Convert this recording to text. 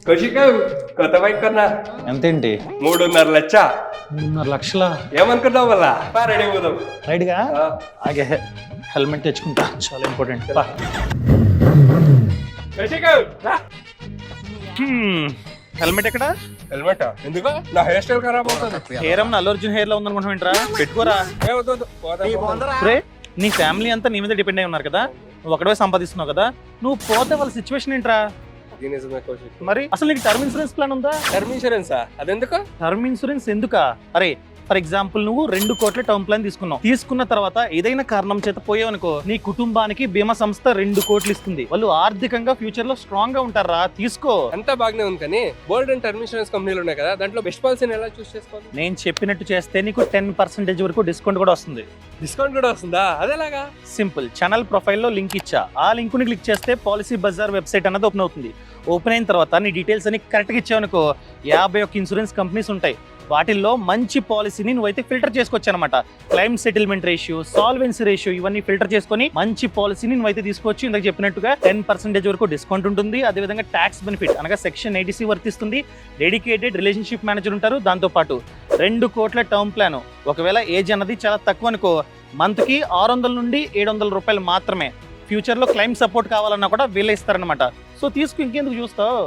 కౌశిక్ కొత్త బైక్ కొన్నా. ఎంతేంటి? 3.5 లక్ష. 3.5 లక్షల? ఏమనుకున్నావు వల్ల రెడీ పోదాం. రైట్గా ఆగే హెల్మెట్ తెచ్చుకుంటా, చాలా ఇంపార్టెంట్. కౌశిక్ హెల్మెట్ ఎక్కడ? హెల్మెట్ ఎందుకు? నా హెయిర్ స్టైల్ ఖరాబ్ అవుతుంది. హెయిర్ ఏమన్నా అల్లు అర్జున్ హెయిర్ లో ఉందనుకుంటున్నా, పెట్టుకోరా. నీ ఫ్యామిలీ అంతా నీ మీద డిపెండ్ అయి ఉన్నారు కదా, నువ్వు ఒకడే సంపాదిస్తున్నావు కదా, నువ్వు పోతే వాళ్ళ సిచ్యువేషన్ ఏంట్రా? మరి అసలు నీకు టర్మ్ ఇన్సూరెన్స్ ప్లాన్ ఉందా? టర్మ్ ఇన్సూరెన్సా? అదెందుకు? టర్మ్ ఇన్సూరెన్స్ ఎందుకా? అరే ఫర్ ఎగ్జాంపుల్ నువ్వు 2 కోట్ల టర్మ్ ప్లాన్ తీసుకున్న తర్వాత ఏదైనా కారణం చేత పోయావనుకో, నీ కుటుంబానికి బీమా సంస్థ 2 కోట్లు ఇస్తుంది. వాళ్ళు ఆర్థికంగా ఫ్యూచర్ లో స్ట్రాంగ్ గా ఉంటారా? తీసుకో. అంతా బాగానే ఉంది కానీ బోల్డ్ అండ్ టర్మ్ ఇన్సూరెన్స్ కంపెనీలు ఉన్నాయి కదా, దాంట్లో బెస్ట్ పాలసీని ఎలా చూస్ చేసుకోవాలి? నేను చెప్పినట్టు చేస్తే నీకు 10% వరకు డిస్కౌంట్ కూడా వస్తుంది. డిస్కౌంట్ కూడా వస్తుందా? అదేలాగా? సింపుల్, ఛానల్ ప్రొఫైల్లో లింక్ ఇచ్చా, ఆ లింక్ ని క్లిక్ చేస్తే పాలసీ బజార్ వెబ్సైట్ అన్నది ఓపెన్ అవుతుంది. ఓపెన్ అయిన తర్వాత నీ డీటెయిల్స్ అని కరెక్ట్గా ఇచ్చావనుకో, 51 ఇన్సూరెన్స్ కంపెనీస్ ఉంటాయి. వాటిల్లో మంచి పాలసీని నువ్వైతే ఫిల్టర్ చేసుకోవచ్చు అనమాట. Claim settlement ratio, solvency ratio ఇవన్నీ ఫిల్టర్ చేసుకొని మంచి పాలసీని నువ్వైతే తీసుకోవచ్చు. ఇందాక చెప్పినట్టుగా 10% వరకు డిస్కౌంట్ ఉంటుంది. అదేవిధంగా ట్యాక్స్ బెనిఫిట్ అనగా సెక్షన్ 80C వర్తిస్తుంది. డెడికేటెడ్ రిలేషన్షిప్ మేనేజర్ ఉంటారు. దాంతోపాటు 2 కోట్ల టర్మ్ ప్లాన్. ఒకవేళ ఏజ్ అన్నది చాలా తక్కువ అనుకో, మంత్కి 600 నుండి 700 రూపాయలు మాత్రమే. ఫ్యూచర్లో క్లైమ్ సపోర్ట్ కావాలన్నా కూడా వీళ్ళే ఇస్తారనమాట. సో తీసుకు, ఇంకెందుకు చూస్తావు?